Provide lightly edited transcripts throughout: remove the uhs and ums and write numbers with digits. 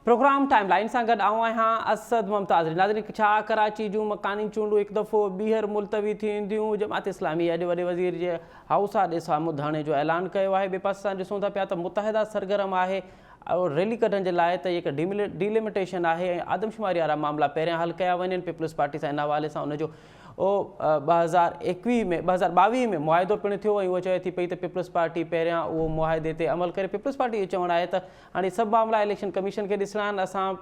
Programme timeline सां गॾु आऊं आहियां असद मुमताज़। नाज़रीन, छा कराची जूं मकानी चूंडूं हिकु दफ़ो ॿीहर मुलतवी थींदियूं? जमात इस्लामी अॼु वॾे वज़ीर जे हाउसा ॾे साम्हूं धरणे जो ऐलान कयो आहे। ॿिए पासे सां ॾिसूं था पिया त मुतहदा सरगर्म आहे रैली कढण जे लाइ त हिकु डिलिमिटेशन आहे ऐं आदमशुमारी वारा मामला पहिरियां हल कया वञनि। पीपल्स पार्टी सां इन हवाले सां उनजो 2022 में मुआहिदो पिणु थियो ऐं उहा चए थी पई त पीपल्स पार्टी पहिरियां उहो मुआहिदे ते अमल करे। पीपल्स पार्टी जो चवणु आहे त हाणे सभु मामला इलेक्शन कमीशन खे ॾिसणा आहिनि। असां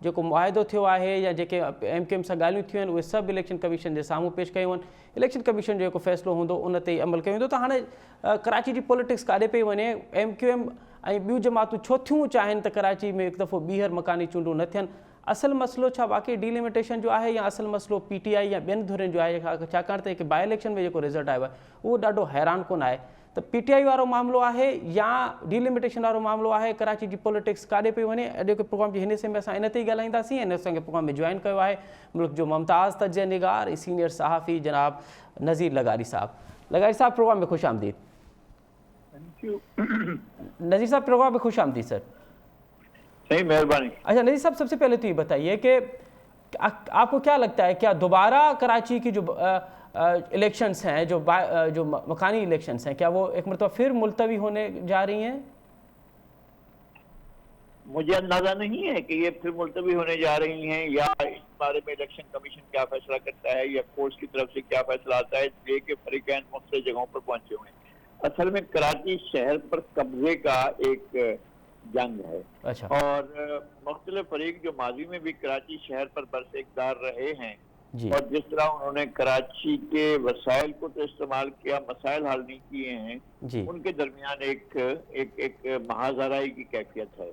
जेको मुआहिदो थियो आहे या जेके MKM सां ॻाल्हियूं थियूं आहिनि उहे सभु इलेक्शन कमीशन जे साम्हूं पेश कयूं आहिनि। इलेक्शन कमीशन जो जेको फ़ैसिलो हूंदो उन ते ई अमल कयो वेंदो। त हाणे कराची जी पॉलिटिक्स काॾे पई वञे? MKM ऐं ॿियूं जमातूं छो थियूं चाहिनि त कराची में हिकु दफ़ो ॿीहर मकानी चूंडूं न थियनि? असल मसइलो छा वाक़ई डिलिमिटेशन जो आहे या असल मसइलो PTI या ॿियनि धुरियुनि जो आहे? छाकाणि त हिकु बाई इलेक्शन में जेको रिज़ल्ट आयो आहे उहो ॾाढो हैरान कोन आहे। त PTI वारो मामिलो आहे या डिलिमिटेशन वारो मामिलो आहे? कराची जी पॉलिटिक्स काॾे पई वञे? अॼु के प्रोग्राम जे हिन हिसे में असां इन ते ई ॻाल्हाईंदासीं। ऐं असांखे प्रोग्राम में जॉइन कयो आहे मुल्क जो मुमताज़ तजिया निगार ऐं सीनियर सहाफ़ी जनाब नज़ीर लगारी साहब। लगारी साहब, प्रोग्राम में खुश आमदीद। नज़ीर साहब, प्रोग्राम में खुश आमदीद सर। सही, मेहरबानी। अच्छा नज़ीर साहब, सबसे पहले तो ये बताइए कि आपको क्या लगता है, क्या दोबारा कराची की जो इलेक्शंस हैं, जो मकानी इलेक्शंस हैं, क्या वो एक मरतबा फिर मुलतवी होने जा रही हैं? मुझे अंदाजा नहीं है कि ये फिर मुलतवी होने जा रही हैं या इस बारे में इलेक्शन कमीशन क्या फैसला करता है या कोर्ट की तरफ से क्या फैसला आता है, इसलिए कि फरीकैन मुख्तलिफ जगहों पर पहुंचे हुए हैं। असल में कराची शहर पर कब्जे का एक जंग है। अच्छा। और मुख्तलिफ फरीक जो माजी में भी कराची शहर पर बरसे इक़्तिदार रहे हैं और जिस तरह उन्होंने कराची के वसाइल को तो इस्तेमाल किया, मसाइल हल नहीं किए हैं, उनके दरमियान एक महाजराई की कैफियत है।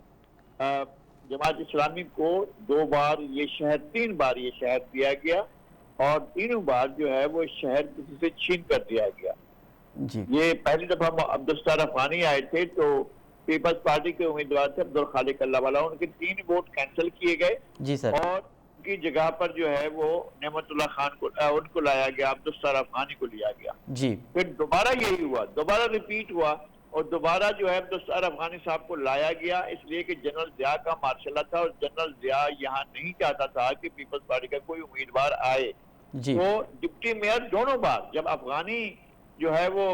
जमात इस्लामी को 2 बार ये शहर 3 बार ये शहर दिया गया और तीनों बार जो है वो शहर किसी से छीन कर दिया गया। ये पहली दफा अब्दुल अफगानी आए थे तो पीपल्स पार्टी के उम्मीदवार थे अब्दुल खालिक अल्लाहवाला, उनके 3 वोट कैंसिल किए गए। जी सर। और उनकी जगह पर जो है वो नेमतुल्लाह खान को उनको लाया गया, अब्दुल अफगानी को लिया गया। जी। फिर दोबारा यही हुआ, दोबारा रिपीट हुआ और दोबारा जो है अब्दुल अफगानी साहब को लाया गया, इसलिए कि जनरल ज़िया का मार्शल था और जनरल ज़िया यहाँ नहीं चाहता था कि पीपल्स पार्टी का कोई उम्मीदवार आए। तो डिप्टी मेयर दोनों बार जब अफगानी जो है वो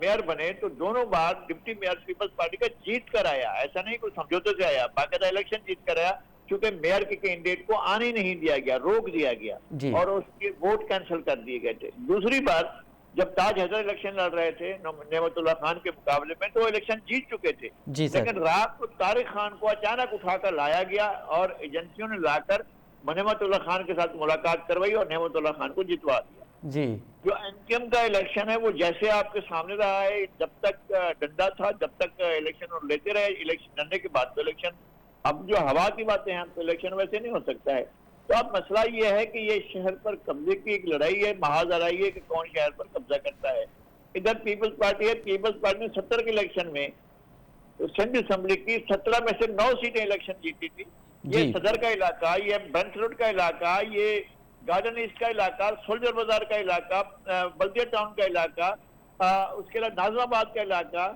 मेयर बने तो दोनों बार डिप्टी मेयर पीपल्स पार्टी का जीत कर आया। ऐसा नहीं कोई समझौते से आया, बाकायदा इलेक्शन जीत कर आया, क्योंकि मेयर के कैंडिडेट को आने नहीं दिया गया, रोक दिया गया और उसके वोट कैंसिल कर दिए गए थे। दूसरी बार जब ताज हैदर इलेक्शन लड़ रहे थे नेमतुल्लाह खान के मुकाबले में तो इलेक्शन जीत चुके थे, लेकिन रात को तारिक खान को अचानक उठाकर लाया गया और एजेंसियों ने लाकर नेमतुल्लाह खान के साथ मुलाकात करवाई और नेमतुल्लाह खान को जितवा दिया। जो MKM का इलेक्शन है वो जैसे आपके सामने रहा है, जब तक डंडा था जब तक इलेक्शन और लेते रहे, इलेक्शन डंडे के बाद तो इलेक्शन, अब जो हवा की बातें हैं तो इलेक्शन वैसे नहीं हो सकता है। तो अब मसला ये है कि ये शहर पर कब्जे की एक लड़ाई है, महाजराई है कि कौन शहर पर कब्जा करता है। इधर पीपल्स पार्टी है, पीपल्स पार्टी ने 70 के इलेक्शन में सिंध असेंबली की 17 में से 9 सीटें इलेक्शन जीती थी। ये सदर का इलाका, ये बेंच रोड का इलाका, ये गार्डन ईस्ट का इलाका, सोल्जर बाजार का इलाका, बल्दिया टाउन का इलाका, उसके अलावा नाजमाबाद का इलाका,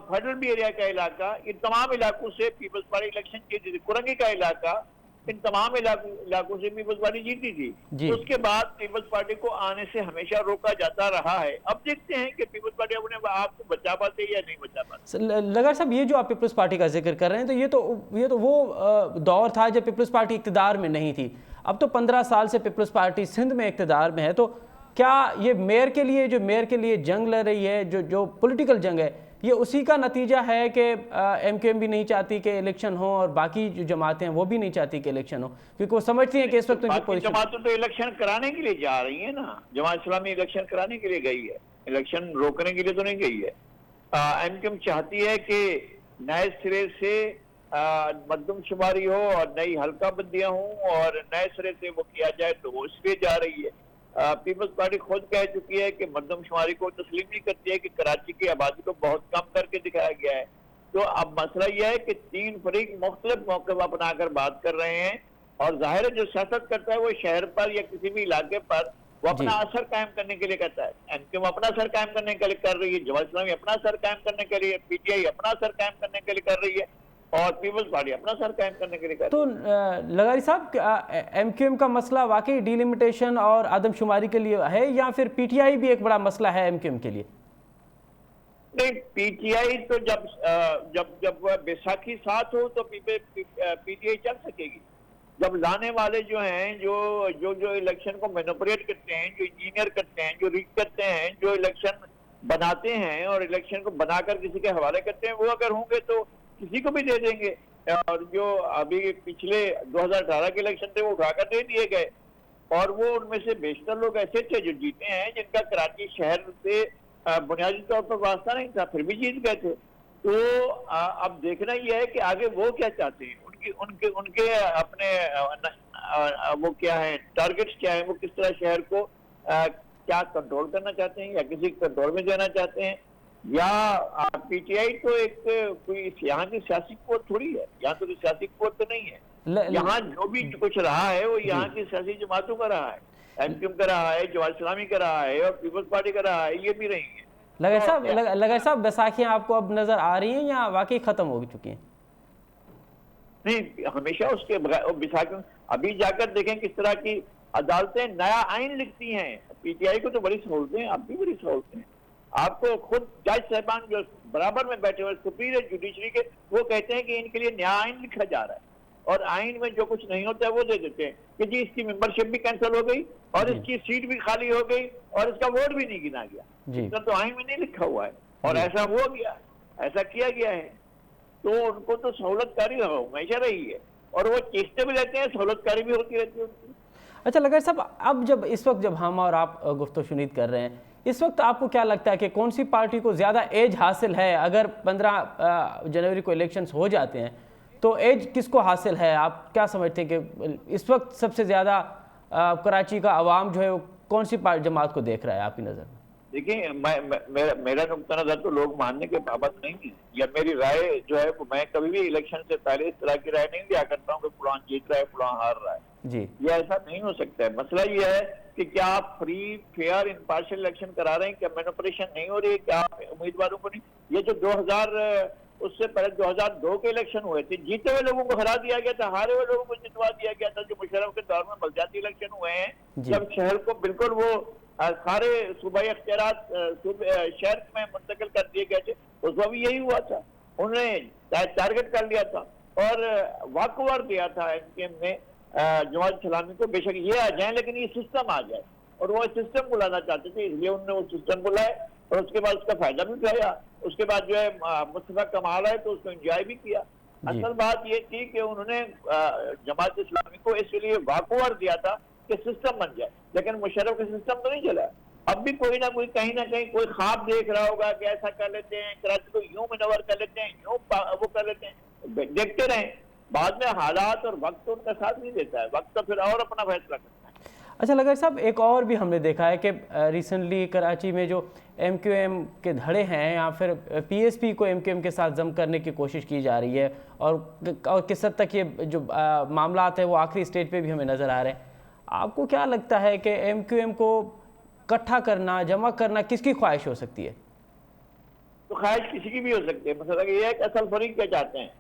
फेडरल बी एरिया का इलाका, इन तमाम इलाकों से पीपल्स पार्टी इलेक्शन जीती थी। कुरंगी का इलाका, इन तमाम इलाकों से पीपल्स पार्टी जीती थी। तो उसके बाद पीपल्स पार्टी को आने से हमेशा रोका जाता रहा है। अब देखते हैं कि पीपल्स पार्टी अपने आप को बचा पाते या नहीं बचा पाते। लगार साहब, ये जो आप पीपल्स पार्टी का जिक्र कर रहे हैं तो ये तो वो दौर था जब पीपल्स पार्टी इक़्तिदार में नहीं थी। अब तो 15 साल से पीपल्स पार्टी सिंध में इक़्तिदार में है। तो क्या ये मेयर के लिए जंग लड़ रही है, जो पॉलिटिकल जंग है, ये उसी का नतीजा है कि MKM भी नहीं चाहती कि इलेक्शन हो और बाकी जो जमातें हैं वो भी नहीं चाहती कि इलेक्शन हो, क्योंकि वो समझती हैं कि इस वक्त जमातें तो इलेक्शन कराने के लिए जा रही है ना। जमात इस्लामी इलेक्शन कराने के लिए गई है, इलेक्शन रोकने के लिए तो नहीं गई है। MKM चाहती है कि नए सिरे से मरदमशुमारी हो और नई हल्का बंदियां हों और नए सिरे से वो किया जाए, तो वो इसलिए जा रही है। पीपल्स पार्टी खुद कह चुकी है कि मरदमशुमारी को तस्लीम नहीं करती है, कि कराची की आबादी को बहुत कम करके दिखाया गया है। तो अब मसला यह है कि 3 फरीक मुख्तलिफ मौके अपनाकर बात कर रहे हैं और जाहिर है जो सियासत करता है वो शहर पर या किसी भी इलाके पर वो अपना असर कायम करने के लिए करता है। MKM अपना असर कायम करने के लिए कर रही है, जमात इस्लामी अपना असर कायम करने के लिए, PTI अपना असर कायम करने के लिए कर रही है और पीपल्स पार्टी अपना सर कायम करने के लिए कर तो लगारी साहब, एमक्यूएम का मसला वाकई डिलिमिटेशन और आदमशुमारी के लिए है या फिर पीटीआई भी एक बड़ा मसला है एमक्यूएम के लिए? नहीं, पीटीआई तो जब वह बैसाखी साथ हो तो पीटीआई चल सकेगी। जब लाने वाले जो हैं, जो इलेक्शन को मैनिपुलेट करते हैं, जो इंजीनियर करते हैं, जो रीड करते हैं, जो इलेक्शन बनाते हैं और इलेक्शन को बनाकर किसी के हवाले करते हैं, वो अगर होंगे तो किसी को भी दे देंगे। और जो अभी पिछले 2018 के इलेक्शन थे वो उठाकर दे दिए गए, और वो उनमें से बेशतर लोग ऐसे थे जो जीते हैं जिनका कराची शहर से बुनियादी तौर पर वास्ता नहीं था, फिर भी जीत गए थे। तो अब देखना यह है कि आगे वो क्या चाहते हैं, उनके अपने वो क्या है, टारगेट्स क्या है, वो किस तरह शहर को क्या कंट्रोल करना चाहते हैं या किसी कंट्रोल में देना चाहते हैं, या पीटीआई तो एक कोई यहाँ की सियासी कुव्वत थोड़ी है, यहाँ तो सियासी कुव्वत तो नहीं है। यहाँ जो भी कुछ रहा है वो यहाँ की सियासी जमातों का रहा है, एमक्यूएम का रहा है, जमात इस्लामी का रहा है और पीपल्स पार्टी का रहा है, ये भी रही है। लगाई साहब, बैसाखियां आपको अब नजर आ रही हैं या वाकई खत्म हो चुकी हैं? नहीं, हमेशा उसके बैसाखियों, अभी जाकर देखें किस तरह की अदालतें नया आइन लिखती हैं। पीटीआई को तो बड़ी सहूलतें, अब भी बड़ी सहूलतें हैं। आपको खुद जज साहबान जो बराबर में बैठे हुए सुपीरियर जुडिशरी के, वो कहते हैं कि इनके लिए नया आइन लिखा जा रहा है, और आइन में जो कुछ नहीं होता है वो दे देते हैं कि जी इसकी मेंबरशिप भी कैंसिल हो गई और इसकी सीट भी खाली हो गई और इसका वोट भी नहीं गिना गया। इसका तो आइन में नहीं लिखा हुआ है और ऐसा हो गया, ऐसा किया गया है। तो उनको तो सहूलतकारी हमेशा रही है और वो चेष्टे भी रहते हैं, सहूलतकारी भी होती रहती है उनकी। अच्छा लगाई साहब, अब इस वक्त जब हम और आप गुफ्तगू शुनीद कर रहे हैं, इस वक्त आपको क्या लगता है कि कौन सी पार्टी को ज़्यादा एज हासिल है? अगर 15 जनवरी को इलेक्शंस हो जाते हैं तो एज किसको हासिल है? आप क्या समझते हैं कि इस वक्त सबसे ज़्यादा कराची का अवाम जो है वो कौन सी जमात को देख रहा है आपकी नज़र में? देखिए, मेरा नुक्ता नजर तो लोग मानने के पाबंद नहीं है, या मेरी राय जो है मैं कभी भी इलेक्शन से पहले इस तरह की राय नहीं दिया करता हूँ कि फलां जीत रहा है फलां हार रहा है जी। ये ऐसा नहीं हो सकता है। मसला ये है कि क्या आप फ्री फेयर इम्पार्शियल इलेक्शन करा रहे हैं, क्या मैनिपुलेशन नहीं हो रही है, क्या आप उम्मीदवारों को नहीं, ये जो 2000 उससे पहले 2002 के इलेक्शन हुए थे, जीते हुए लोगों को हरा दिया गया था, हारे हुए लोगों को जितवा दिया गया था। जो मुशर्रफ के दौर में बलदियाती इलेक्शन हुए हैं, जब शहर को बिल्कुल वो सारे सूबाई अख्तियारात शहर में मुंतकिल कर दिए गए थे, उस वक्त भी यही हुआ था। उन्होंने टारगेट कर लिया था और वॉकओवर दिया था एमक्यूएम ने जमात इस्लामी को, बेशक ये आ जाए लेकिन ये सिस्टम आ जाए, और वो सिस्टम को लाना चाहते थे, इसलिए उन्होंने वो सिस्टम को लाए और उसके बाद उसका फायदा भी उठाया। उसके बाद जो है मुस्तफा कमाल आए तो उसको एंजॉय भी किया। असल बात ये थी कि उन्होंने जमात इस्लामी को इसलिए वॉकओवर दिया था कि सिस्टम बन जाए, लेकिन मुशर्रफ का सिस्टम तो नहीं चला। अब भी कोई ना कोई कहीं ना कहीं कोई ख्वाब देख रहा होगा कि ऐसा कर लेते हैं, कराची को यूं मनवर कर लेते हैं, यूं वो कर लेते हैं, देखते रहें। बाद में हालात और वक्त तो उनका साथ नहीं देता है, वक्त तो फिर और अपना फैसला करता है। अच्छा लगाई साहब, एक और भी हमने देखा है कि रिसेंटली कराची में जो एमक्यूएम के धड़े हैं या फिर पीएसपी को एमक्यूएम के साथ जम करने की कोशिश की जा रही है, और किस हद तक ये जो मामला है वो आखिरी स्टेज पे भी हमें नज़र आ रहे हैं। आपको क्या लगता है कि एमक्यूएम को इकट्ठा करना, जमा करना किसकी ख्वाहिश हो सकती है? तो ख्वाहिश किसी की भी हो सकती है। मतलब ये है कि असल फरीक क्या चाहते हैं।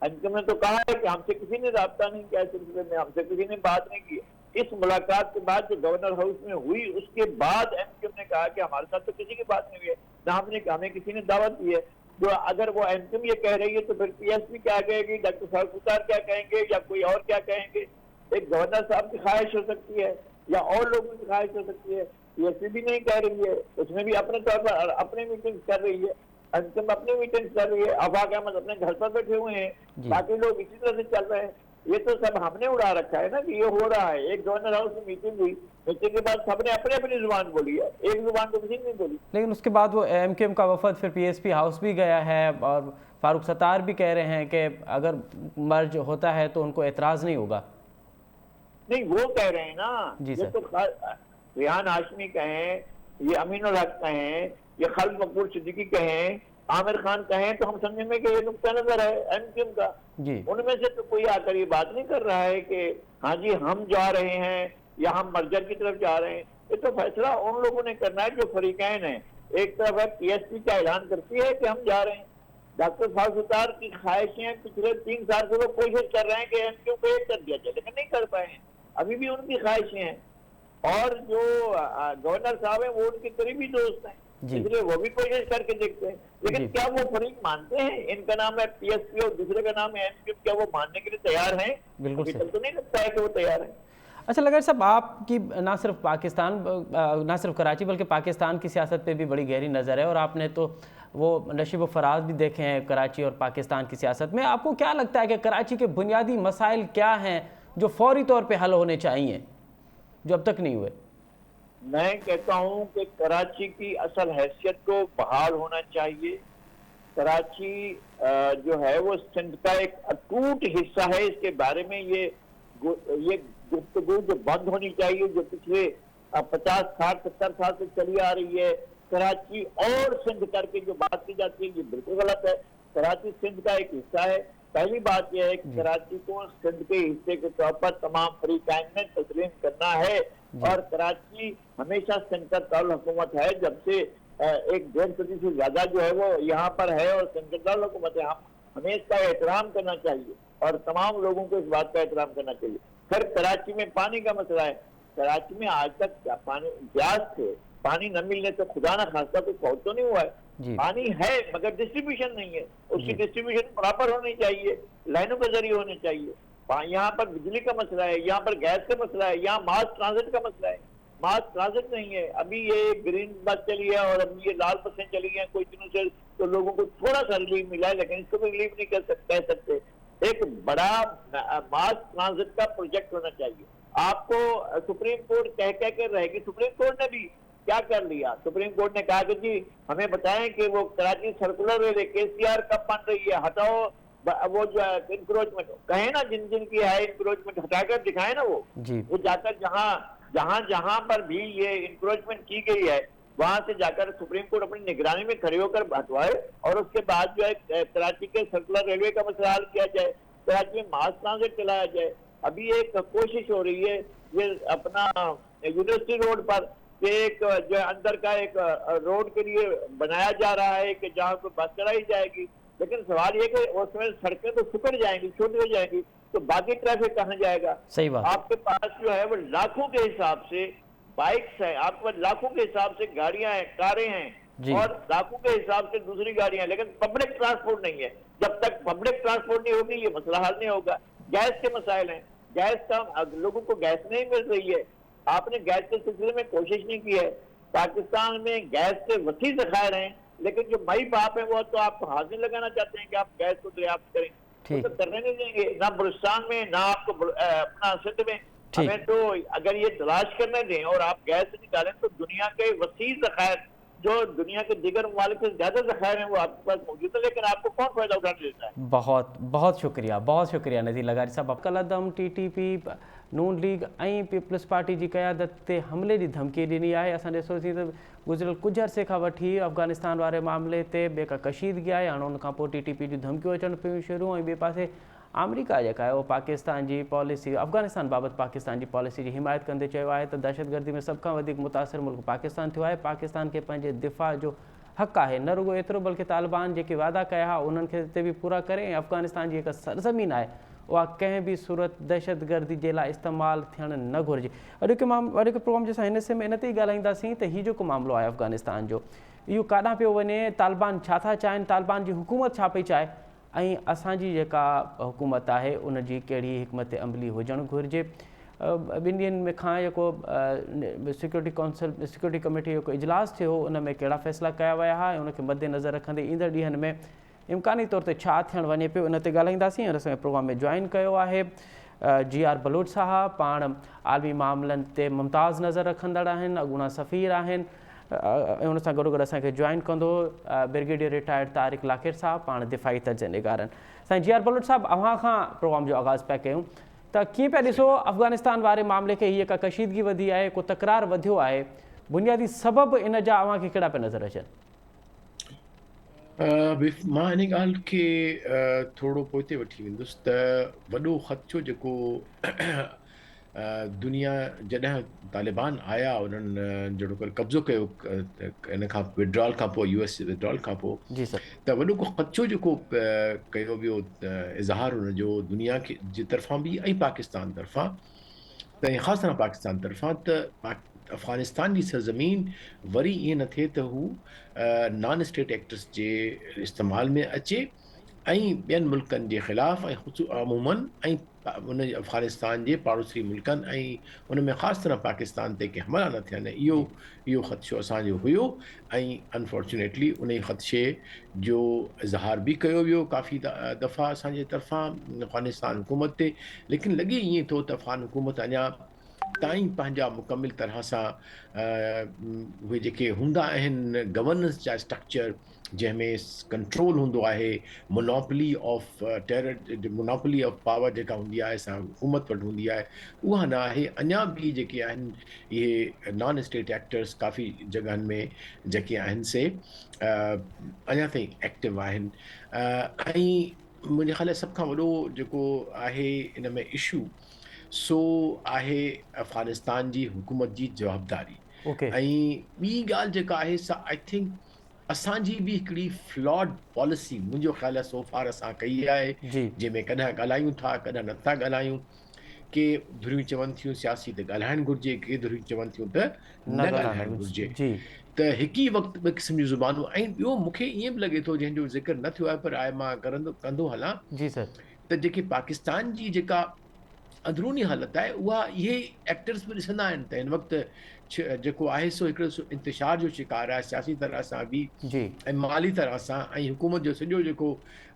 एमक्यूएम ने तो कहा है कि हमसे किसी ने राब्ता नहीं किया, सिलसिले में हमसे किसी ने बात नहीं की। इस मुलाकात के बाद जो गवर्नर हाउस में हुई उसके बाद एमक्यूएम ने कहा कि हमारे साथ तो किसी की बात नहीं हुई है, ना हमने हमें किसी ने दावत दी है। जो अगर वो एमक्यूएम ये कह रही है तो फिर पीएसपी क्या कहेगी, डॉक्टर फारूक सुतार क्या कहेंगे, या कोई और क्या कहेंगे। एक गवर्नर साहब की ख्वाहिश हो सकती है या और लोगों की ख्वाहिश हो सकती है। पीएसपी भी नहीं कह रही है, उसमें भी अपने तौर पर अपनी मीटिंग कर रही है, एमक्यूएम अपनी मीटिंग कर रही है, आफाक अहमद अपने घर पर बैठे हुए हैं, बाकी लोग इसी तरह से चल रहे हैं। ये तो सब हमने उड़ा रखा है ना कि ये हो रहा है। एक गवर्नर हाउस में मीटिंग हुई, मीटिंग के बाद सबने अपनी अपनी जुबान बोली है, एक जुबान तो किसी ने नहीं बोली। लेकिन उसके बाद वो एमक्यूएम का वफद फिर पीएसपी हाउस भी गया है और फारूक सत्तार भी कह रहे हैं कि अगर मर्ज होता है तो उनको एतराज नहीं होगा। नहीं, वो कह रहे हैं ना, ये तो रेहान हाशमी कहें, ये अमीनुल हक कहें, ये खालिद मकबूल सिद्दीकी कहें, आमिर खान कहें, तो हम समझेंगे कि ये नुक्ता नजर है एमक्यूएम का। उनमें से तो कोई आकर ये बात नहीं कर रहा है कि हाँ जी हम जा रहे हैं या हम मर्जर की तरफ जा रहे हैं। ये तो फैसला उन लोगों ने करना है जो फरीकैन है। एक तरफ है पीएसपी का ऐलान करती है कि हम जा रहे हैं, डॉक्टर फारूक की ख्वाहिशें पिछले 3 साल से वो कोशिश कर रहे हैं कि एमक्यू को एक कर दिया जाए, लेकिन नहीं कर पाए हैं। अभी भी उनकी ख्वाहिशें हैं। और जो गवर्नर साहब हैं वो उनके करीबी दोस्त हैं, जी इसलिए वो भी कोशिश करके देखते हैं। लेकिन जी क्या वो फरीक मानते हैं? इनका नाम है पीएसपी और दूसरे का नाम है एमक्यू, क्या वो मानने के लिए तैयार हैं? बिल्कुल अभी सही। तक तो नहीं लगता है कि वो तैयार है। अच्छा लगार साहब, आपकी ना सिर्फ पाकिस्तान ना सिर्फ कराची बल्कि पाकिस्तान की सियासत पे भी बड़ी गहरी नज़र है, और आपने तो वो नशीब व फराज भी देखे हैं कराची और पाकिस्तान की सियासत में। आपको क्या लगता है कि कराची के बुनियादी मसाइल क्या हैं जो फौरी तौर पे हल होने चाहिए, जो अब तक नहीं हुए? मैं कहता हूं कि कराची की असल हैसियत को बहाल होना चाहिए। कराची जो है वो सिंध का एक अटूट हिस्सा है। इसके बारे में ये गुफ्तगू जो बंद होनी चाहिए, जो पिछले 50, 60, 70 साल से चली आ रही है। कराची और सिंध करके जो बात की जाती है, ये बिल्कुल गलत है। कराची सिंध का एक हिस्सा है। पहली बात यह है कि कराची को सिंध के हिस्से के तौर पर तमाम फरीकैन ने तस्लीम करना है। और कराची हमेशा सिंध का दारुल हुकूमत है, जब से 1-1.5 सदी से ज्यादा जो है वो यहाँ पर है और सिंध का दारुल हुकूमत है। हमें इसका एहतराम करना चाहिए और तमाम लोगों को इस बात का एहतराम करना चाहिए। फिर कराची में पानी का मसला है। कराची में आज तक क्या पानी ब्याज से पानी न मिलने से खुदा ना खास्ता कोई फौत तो नहीं हुआ है। पानी है मगर डिस्ट्रीब्यूशन नहीं है। उसकी डिस्ट्रीब्यूशन प्रॉपर होनी चाहिए, लाइनों के जरिए होने चाहिए। यहाँ पर बिजली का मसला है, यहाँ पर गैस का मसला है, यहाँ मास ट्रांजिट का मसला है। मास ट्रांजिट नहीं है। अभी ये ग्रीन बस चली है और अभी ये लाल बसें चली हैं कुछ दिनों से, तो लोगों को थोड़ा सा रिलीफ मिला है, लेकिन इसको भी रिलीफ नहीं कह सकते। एक बड़ा मास ट्रांजिट का प्रोजेक्ट होना चाहिए। आपको सुप्रीम कोर्ट कह के रहेगी। सुप्रीम कोर्ट ने भी क्या कर लिया? सुप्रीम कोर्ट ने कहा कि जी हमें बताएं कि वो कराची सर्कुलर रेलवे केसीआर कब बन रही है, हटाओ वो जो इंक्रोचमेंट कहे ना, जिन जिन की है इंक्रोचमेंट हटाकर दिखाए ना। वो जाकर जहां पर भी ये इंक्रोचमेंट की गई है वहां से जाकर सुप्रीम कोर्ट अपनी निगरानी में खड़े होकर हटवाए और उसके बाद जो है कराची के सर्कुलर रेलवे का मसला हल किया जाए, कराची में मास ट्रांजिट चलाया जाए। अभी एक कोशिश हो रही है ये अपना यूनिवर्सिटी रोड पर एक जो अंदर का एक रोड के लिए बनाया जा रहा है कि जहाँ पर बस चलाई जाएगी, लेकिन सवाल ये कि उसमें सड़कें तो सुकड़ जाएंगी, छोटी हो जाएंगी, तो बाकी ट्रैफिक कहाँ जाएगा? सही बात। आपके पास जो है वो लाखों के हिसाब से बाइक्स हैं, आपके पास लाखों के हिसाब से गाड़ियां हैं, कारें हैं और लाखों के हिसाब से दूसरी गाड़ियां, लेकिन पब्लिक ट्रांसपोर्ट नहीं है। जब तक पब्लिक ट्रांसपोर्ट नहीं होगी ये मसला हल नहीं होगा। गैस के मसाइल हैं, गैस का लोगों को गैस नहीं मिल रही है। आपने गैस के सिलसिले में कोशिश नहीं की है। पाकिस्तान में गैस के वसी ज़खायर हैं, लेकिन जो माई बाप है वो तो आप हाजिर लगाना चाहते हैं कि आप गैस को दरियाफ्त करें, तो करने नहीं देंगे ना बलूचिस्तान में ना आपको अपना सिंध में। हमें तो अगर ये तलाश करने दें और आप गैस निकालें तो दुनिया के वसी ज़खायर जो दुनिया के दीगर ममालिक से ज्यादा ज़खायर हैं वो आपके पास मौजूद है, लेकिन आपको कौन फायदा उठाने देता है? बहुत बहुत शुक्रिया नज़ीर लगारी साहब। कलदम टीटीपी नून लीग ऐं पीपल्स पार्टी की क़यादत ते हमले की धमकी ॾिनी आहे। असां ॾिसोसीं त गुज़िरियल कुझु अरसे खां वठी अफ़गानिस्तान वारे मामले ते ॿिए का कशीदगी आहे। हाणे उन खां पोइ टीटीपी जूं धमकियूं अचणु पियूं शुरू, ऐं ॿिए पासे अमेरिका जेका आहे उहो पाकिस्तान जी पॉलिसी अफ़गानिस्तान बाबति पाकिस्तान जी पॉलिसी जी हिमायत कंदे चयो आहे त दहशतगर्दी में सभ खां वधीक मुतासिर मुल्क पाकिस्तान थियो आहे। पाकिस्तान खे पंहिंजे दिफ़ा जो हक़ आहे, न रुगो एतिरो बल्कि तालिबान जेके वादा कया हुआ उन्हनि खे ते बि पूरा करे। ऐं अफ़गानिस्तान जी हिकु सरज़मीन आहे उहा कंहिं बि सूरत दहशतगर्दी जे लाइ इस्तेमालु थियणु न घुरिजे। अॼु हिकु प्रोग्राम जे असां हिसे में इन ते ई ॻाल्हाईंदासीं त हीउ जेको मामिलो आहे अफ़गानिस्तान जो, इहो काॾां पियो वञे, तालिबान छा था चाहिनि, तालिबान जी हुकूमत छा पई चाहे, ऐं असांजी जेका हुकूमत आहे उन जी कहिड़ी हिकमत अमली हुजणु घुरिजे। ॿिनि ॾींहंनि में खां जेको सिक्योरिटी कमेटी जो इजलास थियो उन में कहिड़ा फ़ैसिला कया विया हुआ ऐं उनखे मद्देनज़र रखंदे ईंदड़ ॾींहंनि में इम्कानी तौर ते छा थियणु वञे पियो उन ते ॻाल्हाईंदासीं। और असांजे प्रोग्राम में जॉइन कयो आहे GR बलोच साहब, पाण आलमी मामलनि ते मुमताज़ नज़र रखंदड़ आहिनि, अॻूणा सफ़ीर आहिनि। ऐं उन सां गॾोगॾु असांखे जॉइन कंदो ब्रिगेडियर रिटायर्ड तारिक लाकेर साहब, पाण दिफ़ाई तर्ज निगार आहिनि। साईं GR बलोच साहब, अव्हां खां प्रोग्राम जो आगाज़ पिया कयूं त कीअं पिया ॾिसो अफ़गानिस्तान वारे मामले खे, हीअ का कशीदगी वधी आहे, को तकरार वधियो आहे, बुनियादी सबब इन जा अव्हां खे कहिड़ा पिया नज़र अचनि? मां इन ॻाल्हि खे थोरो पोइ ते वठी वेंदुसि त वॾो ख़दशो जेको दुनिया जॾहिं तालिबान आया उन्हनि जहिड़ो करे कब्ज़ो कयो इन खां विड्रॉल खां पोइ US विड्रॉल खां पोइ जी सर। त वॾो को ख़दशो जेको कयो वियो इज़हार हुनजो दुनिया खे जी तरफ़ां बि ऐं पाकिस्तान तरफ़ां त ख़ासि तरह पाकिस्तान तरफ़ां त अफ़गानिस्तान जी सरज़मीन वरी ईअं न थिए त हू नॉन स्टेट एक्टर्स जे इस्तेमाल में अचे ऐं ॿियनि मुल्कनि जे ख़िलाफ़ ऐं अमूमन ऐं उन अफ़गानिस्तान जे पाड़ोसी मुल्कनि ऐं उन में ख़ासि तरह पाकिस्तान ते के हमला न थियनि इहो ख़दशो असांजो हुयो ऐं अनफॉर्चुनेटली उन ख़दशे जो इज़हार बि कयो वियो काफ़ी दफ़ा असांजे तरफ़ां अफ़गानिस्तान हुकूमत ते, लेकिन लॻे ईअं थो त अफ़गान हुकूमत अञा ताईं पंहिंजा मुकमिल तरह सां उहे जेके हूंदा आहिनि गवर्नेंस जा स्ट्रक्चर जंहिंमें कंट्रोल हूंदो आहे, monopoly of terror monopoly of power जेका हूंदी आहे असां हुकूमत वटि हूंदी आहे उहा न आहे। अञा बि जेके आहिनि इहे नॉन स्टेट एक्टर्स काफ़ी जॻहनि में जेके आहिनि से अञा ताईं एक्टिव आहिनि ऐं मुंहिंजे ख़्याल सभ खां वॾो जेको आहे इन में इशू सो आहे अफ़गानिस्तान जी हुकूमत जी जवाबदारी। ऐं ॿी ॻाल्हि जेका आहे सा आई थिंक असांजी बि हिकिड़ी फ्लॉड पॉलिसी मुंहिंजो ख़्यालु आहे सोफार असां कई आहे जंहिंमें कॾहिं ॻाल्हायूं था कॾहिं नथा ॻाल्हायूं। के धुरियूं चवनि थियूं सियासी त ॻाल्हाइणु घुरिजे, के धुरियूं चवनि थियूं त न ॻाल्हाइणु घुरिजे, त हिकु ई वक़्तु ॿ क़िस्म जूं ज़ुबानूं। ऐं ॿियो मूंखे ईअं बि लॻे थो जंहिंजो ज़िक्र न थियो आहे पर आहे मां कंदो हलां जी सर, त जेके पाकिस्तान जी जेका अंदरूनी हालत आहे उहा इहे एक्टर्स बि ॾिसंदा आहिनि त हिन वक़्तु जेको आहे सो हिकिड़ो इंतिशार जो शिकार आहे सियासी तरह सां बि ऐं माली तरह सां, ऐं हुकूमत जो सॼो जेको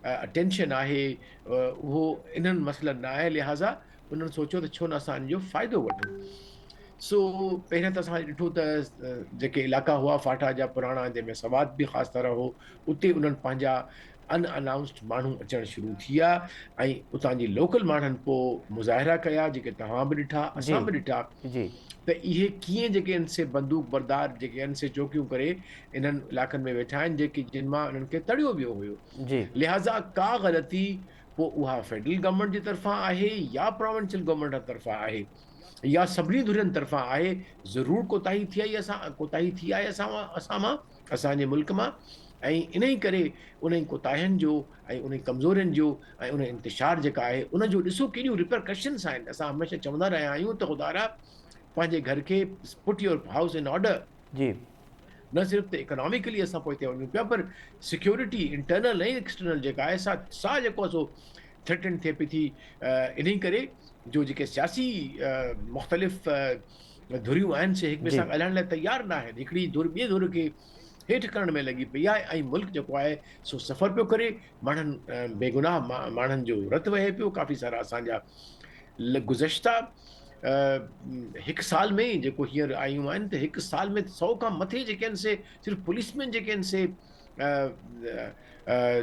अटेंशन आहे उहो इन्हनि मसइलनि न आहे, लिहाज़ा उन्हनि सोचियो त छो न असां इनजो फ़ाइदो वठूं। सो पहिरियों त असां ॾिठो त जेके इलाइक़ा हुआ फाटा जा पुराणा जंहिंमें सवाद बि ख़ासि तरह हो, उते उन्हनि पंहिंजा अनअनाउंस्ड माण्हू अचणु शुरू थी विया ऐं उतां जी लोकल माण्हुनि पोइ मुज़ाहिरा कया जेके तव्हां बि ॾिठा असां बि ॾिठा त इहे कीअं जेके आहिनि से बंदूक बरदार जेके आहिनि से चौकियूं करे इन्हनि इलाइक़नि में वेठा आहिनि जेके जिन मां उन्हनि खे तड़ियो वियो हुयो। लिहाज़ा का ग़लती पोइ उहा फेडरल गवर्नमेंट जी तरफ़ां आहे या प्रोविंशियल गवर्नमेंट जी तरफ़ां आहे या सभिनी धुरियुनि तरफ़ां आहे, ज़रूरु कोताही थी आहे असां मां असांजे मुल्क मां। ऐं इन ई करे उन कोताहियुनि जो ऐं उन कमज़ोरियुनि जो ऐं उन इंतिशार जेका आहे उन जो ॾिसो केॾियूं रिपरकशन्स आहिनि। असां हमेशह चवंदा रहिया आहियूं त ख़ुदा पंहिंजे घर खे पुट योर हाउस इन ऑर्डर, न सिर्फ़ु त इकोनॉमिकली असां पोइ ते वञूं पिया पर सिक्योरिटी इंटरनल ऐं एक्सटर्नल जेका आहे सा जेको आहे सो थ्रेटन थिए पई थी इन ई करे जो जेके सियासी मुख़्तलिफ़ धुरियूं आहिनि से हिक ॿिए सां ॻाल्हाइण लाइ तयारु न आहिनि। हिकिड़ी धुर ॿिए धुर खे हेठि करण में लॻी पई आहे ऐं मुल्क जेको आहे सो सफ़र पियो करे, माण्हुनि बेगुनाह माण्हुनि जो रत वहे पियो। काफ़ी सारा असांजा गुज़श्ता हिकु साल में जेको हींअर आयूं आहिनि त हिकु साल में 100 खां मथे जेके आहिनि से सिर्फ़ु पुलिसमैन जेके आहिनि से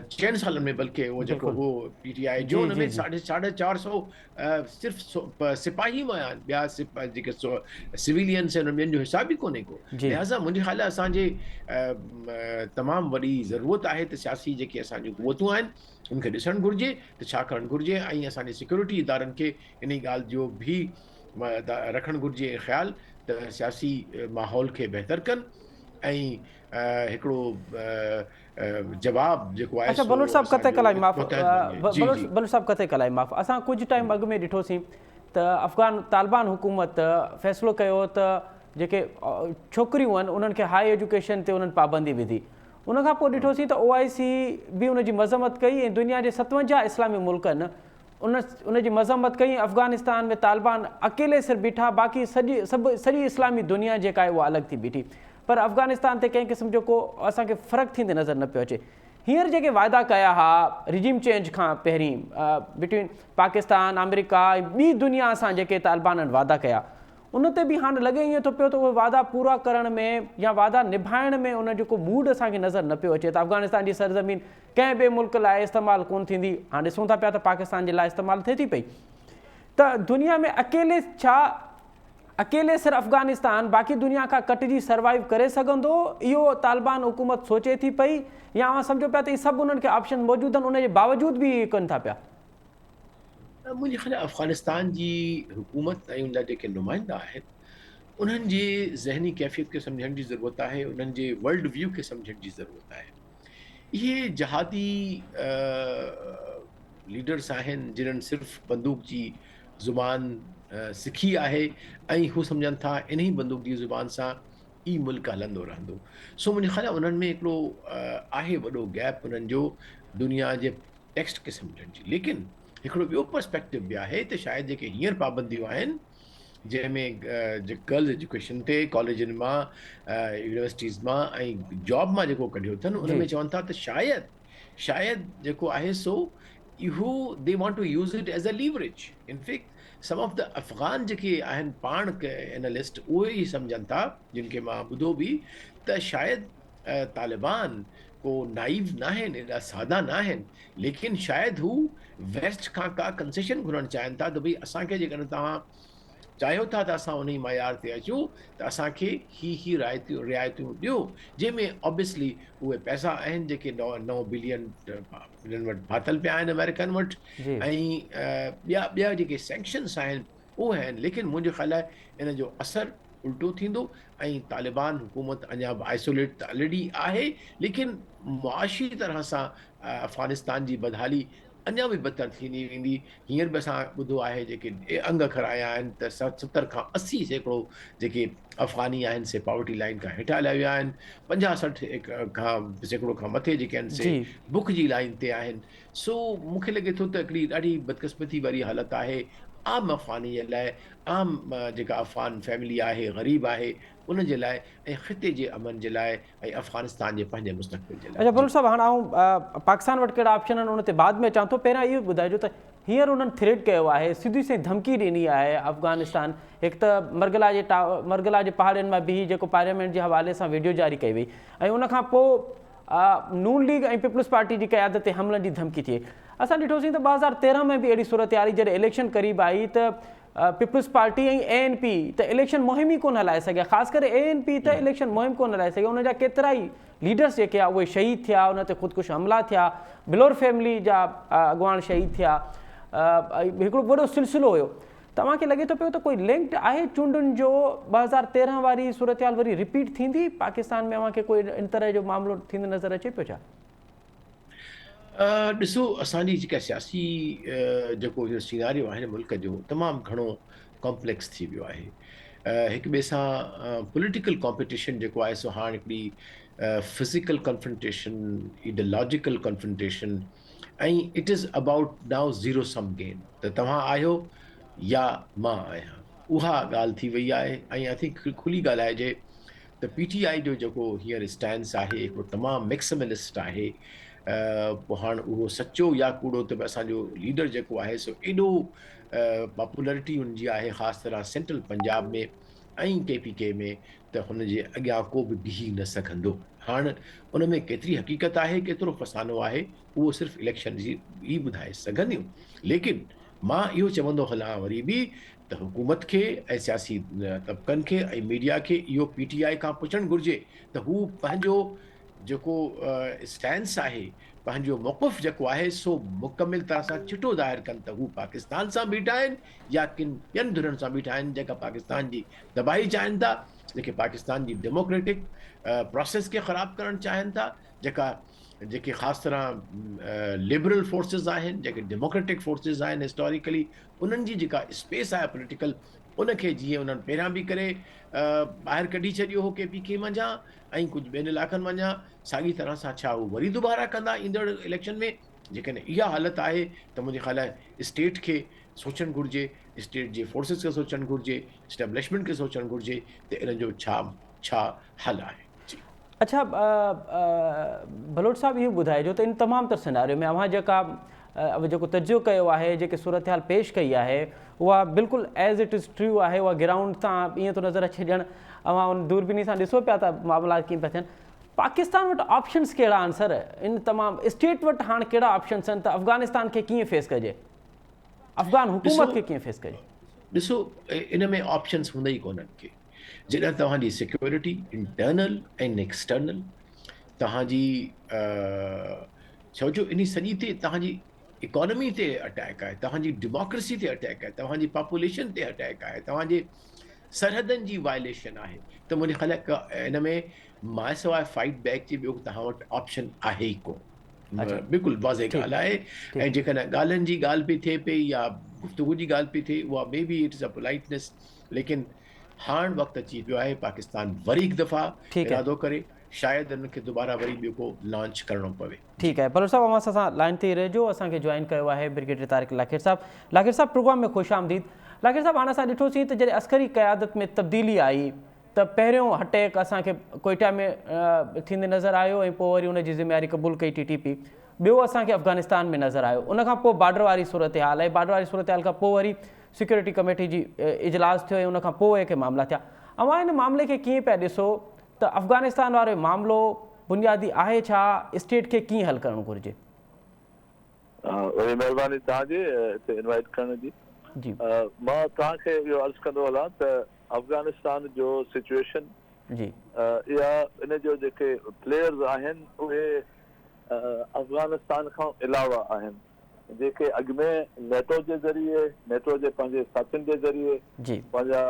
6 सालनि में बल्कि उहो जेको हो PTI जो हुन में 450 सिर्फ़ु सिपाही हुआ आहिनि, ॿिया जेके सिविलियंस आहिनि उन्हनि जो हिसाब ई कोन्हे को। लिहाज़ा मुंहिंजे ख़्याल असांजे तमामु वॾी ज़रूरत आहे त सियासी जेके असांजूं क़ुवतूं आहिनि उनखे ॾिसणु घुरिजे त छा करणु घुरिजे ऐं असांजे सिक्योरिटी इदारनि खे इन ॻाल्हि जो बि रखणु घुरिजे ख़्यालु त सियासी माहौल खे बहितर कनि ऐं हिकिड़ो जवाब जेको आहे। अच्छा बलोच साहब कते कलाई माफ़, बलोच साहब कते कलाई माफ़, असां कुझु टाइम अॻु में ॾिठोसीं त तालिबान हुकूमत फ़ैसिलो कयो त जेके छोकिरियूं आहिनि उन्हनि खे हाई एजुकेशन ते उन्हनि पाबंदी विधी। उन खां पोइ ॾिठोसीं त OIC बि उनजी मज़म्मत कई ऐं दुनिया जे 57 इस्लामी मुल्कनि उनजी मज़म्मत कई। अफ़गानिस्तान में तालिबान अकेले सिर्फ़ु बीठा, बाक़ी सॼी इस्लामी दुनिया जेका आहे उहा अलॻि थी बीठी, पर अफ़गानिस्तान ते कंहिं क़िस्म जो को असांखे फ़र्क़ु थींदे नज़र न पियो अचे। हींअर जेके वाइदा कया हुआ रिजीम चेंज खां पहिरीं बिटवीन पाकिस्तान अमेरिका ऐं ॿी दुनिया सां जेके तालिबाननि वाइदा कया उन ते बि हाणे लॻे ईअं थो पियो त उहे वाइदा पूरा करण में या वाइदा निभाइण में उन जेको मूड असांखे नज़र न पियो अचे त अफ़गानिस्तान जी सरज़मीन कंहिं ॿिए मुल्क लाइ इस्तेमालु कोन थींदी। हाणे ॾिसूं था पिया त पाकिस्तान जे लाइ इस्तेमालु थिए थी पई। त दुनिया में अकेले सिर्फ़ु अफ़गानिस्तान बाक़ी दुनिया खां कटिजी सर्वाइव करे सघंदो, इहो तालिबान हुकूमत सोचे थी पई या सम्झो पिया त इहे सभु उन्हनि खे ऑप्शन मौजूदु आहिनि उन जे बावजूदु बि कनि था पिया? मुंहिंजे ख़्याल अफ़गानिस्तान जी हुकूमत ऐं उन जा जेके नुमाइंदा आहिनि उन्हनि जे ज़हनी कैफ़ियत खे सम्झण जी ज़रूरत आहे, उन्हनि जे वर्ल्ड व्यू खे सम्झण जी ज़रूरत आहे। इहे जहादी लीडर्स आहिनि जिन्हनि सिर्फ़ु बंदूक जी ज़ुबान सिखी आहे ऐं हू सम्झनि था इन ई बंदूक जी ज़ुबान सां ई मुल्क हलंदो रहंदो। सो मुंहिंजे ख़्याल उन्हनि में हिकिड़ो आहे वॾो गैप उन्हनि जो दुनिया जे टेक्स्ट खे सम्झण जी। लेकिन हिकिड़ो ॿियो पर्सपेक्टिव बि आहे त शायदि जेके हींअर पाबंदियूं आहिनि जंहिंमें गर्ल्स एजुकेशन ते कॉलेजनि मां यूनिवर्सिटीज़ मां ऐं जॉब मां जेको कढियो अथनि उन जी में चवनि था त शायदि जेको आहे सो इहो they want to use it as a leverage. In fact some of the Afghan जेके आहिनि पाण एनालिस्ट उहे ई सम्झनि था जिन खे मां ॿुधो बि त शायदि तालिबान को नाइव न आहिनि, एॾा सादा न आहिनि, लेकिन शायदि हू वेस्ट खां का कंसेशन घुरणु चाहिनि था त भई असांखे जेकॾहिं तव्हां चाहियो था त असां उन ई मयार ते अचूं त असांखे ही रिआयतूं ॾियो, जंहिंमें ऑब्वियसली उहे पैसा आहिनि जेके 9 बिलियन हिननि वटि फाथल पिया आहिनि अमेरिकन वटि जी ऐं ॿिया जेके सैंक्शन्स आहिनि उहे आहिनि। लेकिन मुंहिंजो ख़्याल आहे इन जो असरु उल्टो थींदो ऐं तालिबान हुकूमत अञा बि आइसोलेट त ऑलरेडी आहे, लेकिन मुआशी तरह सां अफ़गानिस्तान जी बदहाली अञा बि बदतर थींदी वेंदी। हींअर बि असां ॿुधो आहे जेके अंग खराया आहिनि त 70 खां 80 सैकड़ो जेके अफ़गानी आहिनि से पॉवर्टी लाइन खां हेठां हलिया विया आहिनि, 50-60 खां सैकड़ो खां मथे जेके आहिनि से जी बुख जी लाइन ते आहिनि। सो मूंखे लॻे थो त हिकिड़ी ॾाढी बदकिस्मती वारी हालत आहे आम अफ़गानी जे लाइ, आम जेका अफ़गान फैमिली आहे ग़रीब आहे उन जे लाइ ऐं ख़िते जे अमन जे लाइ ऐं अफ़गानिस्तान जे पंहिंजे मुस्तक़बिल जे लाइ। अच्छा बलोच साहब, हाणे आउं पाकिस्तान वटि कहिड़ा ऑप्शन आहिनि उन ते बाद में अचां थो। पहिरियां इहो ॿुधाइजो त हींअर उन्हनि थ्रेट कयो आहे, सिधी सी धमकी ॾिनी आहे अफ़गानिस्तान। हिकु त मरगला जे पहाड़ियुनि मां बि जेको पार्लियामेंट जे हवाले सां वीडियो जारी कई वई ऐं उनखां पोइ नून लीग ऐं पीपल्स पार्टी जी क़यादत ते हमलनि जी धमकी थिए। असां ॾिठोसीं त 2013 में बि अहिड़ी सूरत हाल जॾहिं इलेक्शन क़रीब आई त पीपल्स पार्टी ऐं ANP त इलेक्शन मुहिम ई कोन हलाए सघिया, ख़ासि करे ANP त इलेक्शन मुहिम कोन हलाए सघिया। उनजा केतिरा ई लीडर्स जेके आहे उहे शहीद थिया, उन ते ख़ुदकुश हमला थिया, बिलोर फैमिली जा अॻुवान शहीद थिया, हिकिड़ो वॾो सिलसिलो हुयो। तव्हांखे लॻे थो पियो त कोई लिंक्ड आहे चूंडुनि जो? 2013 वारी सूरत हाल वरी रिपीट थींदी पाकिस्तान में? अव्हांखे कोई इन तरह जो मामिलो थींदो नज़र अचे पियो छा? ॾिसो, असांजी जेका सियासी जेको इहो सिनारियो आहे न मुल्क जो तमामु घणो कॉम्प्लेक्स थी वियो आहे। हिक ॿिए सां पॉलिटिकल कॉम्पिटिशन जेको आहे सो हाणे हिकिड़ी फिज़िकल कॉन्फ्रंटेशन, इडियोलॉजिकल कॉन्फ्रंटेशन ऐं it is about now zero sum game, त तव्हां आहियो या मां आहियां, उहा ॻाल्हि थी वई आहे। ऐं आई थिंक खुली ॻाल्हाइजे त PTI जो जेको हींअर स्टैंड्स आहे हिकिड़ो तमामु मैक्सिमलिस्ट आहे। पोइ हाणे उहो सचो या कूड़ो त असांजो लीडर जेको आहे सो एॾो पॉपुलरिटी हुनजी आहे ख़ासि तरह सेंट्रल पंजाब में ऐं KPK में त हुनजे अॻियां को बि बीही न सघंदो। हाणे उन में केतिरी हक़ीक़त आहे, केतिरो फसानो आहे, उहो सिर्फ़ु इलेक्शन जी ई ॿुधाए सघंदियूं। लेकिन मां इहो चवंदो हलां वरी बि त हुकूमत खे ऐं सियासी तबक़नि खे ऐं मीडिया खे इहो PTI खां पुछणु घुरिजे त हू पंहिंजो जेको स्टैंड्स आहे, पंहिंजो मौक़िफ़ जेको आहे सो मुकमिल तरह सां चिटो ज़ाहिर कनि त हू पाकिस्तान सां बीठा आहिनि या किन ॿियनि धुरनि सां बीठा आहिनि जेका पाकिस्तान जी तबाही चाहिनि था, जेके पाकिस्तान जी डेमोक्रेटिक प्रोसेस खे ख़राबु करणु चाहिनि था, जेके ख़ासि तरह लिबरल फोर्सिस आहिनि, जेके डेमोक्रेटिक फोर्सिस आहिनि हिस्टोरिकली, उन्हनि जी जेका स्पेस आहे पॉलिटिकल, उनखे जीअं उन्हनि पहिरियां बि करे ॿाहिरि कढी छॾियो हो KPK मंझां ऐं कुझु ॿियनि इलाइक़नि मंझां, साॻी तरह सां छा हू वरी दुबारा कंदा ईंदड़ इलेक्शन में? जेकॾहिं इहा हालत आहे त मुंहिंजे ख़्याल आहे स्टेट खे सोचणु घुरिजे, स्टेट जे फोर्सिस खे सोचणु घुरिजे, एस्टेब्लिशमेंट खे सोचणु घुरिजे त इन जो छा हल आहे। अच्छा बलोच साहब, इहो ॿुधाइजो त इन तमामु तर सिनारियो में अव्हां जेको तजियो कयो आहे, जेके सूरत हाल पेश कई आहे, उहा बिल्कुलु एज़ इट इज़ ट्रू आहे। उहा ग्राउंड तां ईअं थो नज़र अचे ॼण अव्हां उन दूरबीनी सां ॾिसो पिया था मामला कीअं पिया थियनि। पाकिस्तान वटि ऑप्शन्स कहिड़ा आहिनि सर? इन तमामु स्टेट वटि हाणे कहिड़ा ऑप्शन्स आहिनि त अफ़गानिस्तान खे कीअं फेस कजे, अफ़गान हुकूमत खे कीअं फेस कजे? ॾिसो, इन में ऑप्शन्स हूंदा ई कोन्हनि के। जॾहिं तव्हांजी सिक्योरिटी इंटरनल ऐं एक्सटर्नल, तव्हांजी छोजो इन सॼी ते तव्हांजी इकोनॉमी ते अटैक आहे, तव्हांजी डेमोक्रेसी ते अटैक आहे, तव्हांजी पॉपुलेशन ते अटैक आहे, तव्हांजे सरहदनि जी वायलेशन आहे, त मुंहिंजे ख़्याल आहे इन में मां सवाइ फाइट बैक जे ॿियो तव्हां वटि ऑप्शन आहे ई कोन। अच्छा, बिल्कुलु वाज़े ठीकु ॻाल्हि आहे। ठीकु ऐं जेकॾहिं ॻाल्हियुनि जी ॻाल्हि पई थिए पई या गुफ़्तगू जी ॻाल्हि पई थिए, उहा may be it is a politeness, लेकिन हाणे वक़्तु अची पियो आहे पाकिस्तान वरी हिकु दफ़ा ठीकु है इरादो करे, शायदि हिनखे दुबारा वरी ॿियो को लॉन्च करिणो पवे। ठीक है बलोच साहब अवां सां लाइन ते रहिजो। असांखे जॉइन कयो आहे ब्रिगेडियर तारिक लाखिर साहब। लाखिर साहब प्रोग्राम में ख़ुशि आमदीद। लाखिर साहब हाणे असां ॾिठोसीं त जॾहिं अस्करी क़यादत में तब्दीली आई त पहिरियों अटैक असांखे कोयटा में थींदे नज़र आयो ऐं पोइ वरी उनजी ज़िम्मेवारी क़बूल कई TTP। ॿियो असांखे अफ़गानिस्तान में नज़र आयो, उनखां पोइ बॉर्डर वारी सूरत हाल आहे। बॉर्डर वारी सूरत हाल खां पोइ वरी सिक्योरिटी कमेटी जी इजलास थियो ऐं उनखां पोइ के मामला थिया। अवां हिन मामले खे कीअं पिया ॾिसो त अफ़गानिस्तान वारो मामलो बुनियादी आहे छा, स्टेट खे कीअं हल करणु घुरिजे? वरी महिरबानी तव्हांजी हिते इनवाइट करण जी। जी मां तव्हांखे इहो अर्ज़ु कंदो हलां त अफ़गानिस्तान जो सिचुएशन जी या इन जो जेके प्लेयर्स आहिनि उहे अफ़गानिस्तान खां अलावा आहिनि, जेके अॻु में नेटो जे ज़रिए, नेटो जे पंहिंजे साथियुनि जे ज़रिए जी पंहिंजा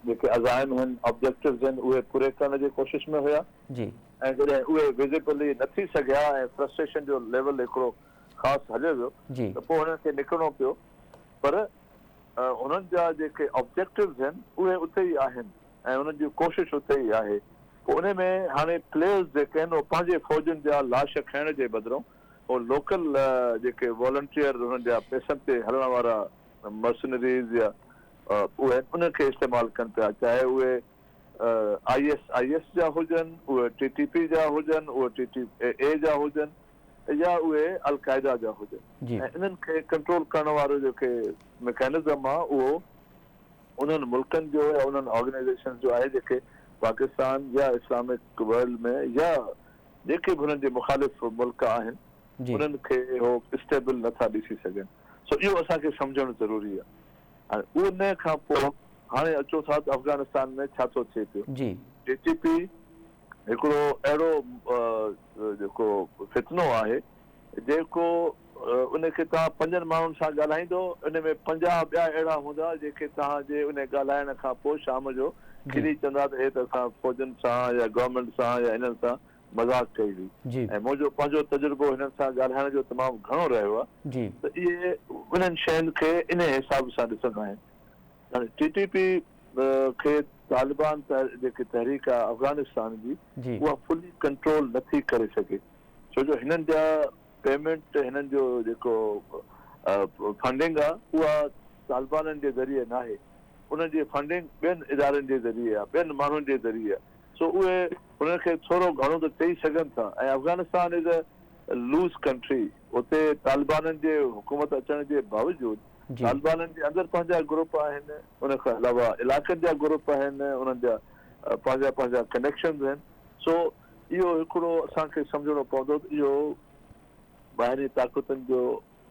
जेके अज़ाइम आहिनि, ऑब्जेक्टिव्स आहिनि, उहे पूरे करण जी कोशिश में हुया। जी ऐं जॾहिं उहे विज़िबली न थी सघिया ऐं फ्रस्ट्रेशन जो लेवल हिकिड़ो ख़ासि हले वियो जी त पोइ हुननि खे निकिरणो पियो। पर उन्हनि जा जेके ऑब्जेक्टिव्स आहिनि उहे उते ई आहिनि ऐं उन्हनि जी कोशिशि उते ई आहे। पोइ उन में हाणे प्लेयर्स जेके आहिनि उहे पंहिंजे फ़ौजियुनि जा लाश खणण जे बदिरां उहे लोकल जेके वॉलंटियर उन्हनि जा पैसनि ते हलण वारा मर्सनरीज़ या उहे उनखे इस्तेमालु कनि पिया, चाहे उहे IS जा हुजनि, उहे TTP जा हुजनि, उहे TTA जा हुजनि या उहे अलक़ाइदा जा हुजनि। ऐं इन्हनि खे कंट्रोल करण वारो जेके मैकेनिज़म आहे उहो उन्हनि मुल्कनि जो या उन्हनि ऑर्गेनाइज़ेशन जो आहे जेके पाकिस्तान या इस्लामिक वर्ल्ड में या जेके बि हुननि जे मुखालिफ़ मुल्क आहिनि उन्हनि खे हो स्टेबल नथा ॾिसी सघनि। सो इहो असांखे सम्झणु ज़रूरी आहे। हाणे उन खां पोइ हाणे अचो था त अफ़गानिस्तान में छा थो थिए पियो। TTP हिकिड़ो अहिड़ो जेको फितनो आहे जेको उनखे तव्हां 5 माण्हुनि सां ॻाल्हाईंदो, उन में 50 ॿिया अहिड़ा हूंदा जेके तव्हांजे उन ॻाल्हाइण खां पोइ शाम जो खिली चवंदा त हे त असां फ़ौजनि सां या गवर्नमेंट सां या इन्हनि सां मज़ाक कई हुई। ऐं मुंहिंजो पंहिंजो तजुर्बो हिननि सां ॻाल्हाइण जो तमामु घणो रहियो आहे त इहे उन्हनि शयुनि खे इन हिसाब सां ॾिसंदा आहिनि। हाणे TTP खे तालिबान जेकी तहरीक आहे अफ़गानिस्तान जी उहा फुली कंट्रोल नथी करे सघे, छो जो हिननि जा पेमेंट, हिननि जो जेको फंडिंग आहे उहा तालिबाननि जे ज़रिए न आहे, उन्हनि जी फंडिंग ॿियनि इदारनि जे ज़रिए आहे, ॿियनि माण्हुनि जे ज़रिए आहे। सो उहे उन्हनि खे थोरो घणो त चई सघनि था। ऐं Afghanistan is a loose country, उते तालिबाननि जे हुकूमत अचण जे बावजूदि तालिबाननि जे अंदरि पंहिंजा ग्रुप आहिनि, उन खां अलावा इलाइक़नि जा ग्रुप आहिनि, उन्हनि जा पंहिंजा पंहिंजा कनेक्शन्स आहिनि। सो इहो हिकिड़ो असांखे सम्झणो पवंदो त इहो ॿाहिरीं ताक़तुनि जो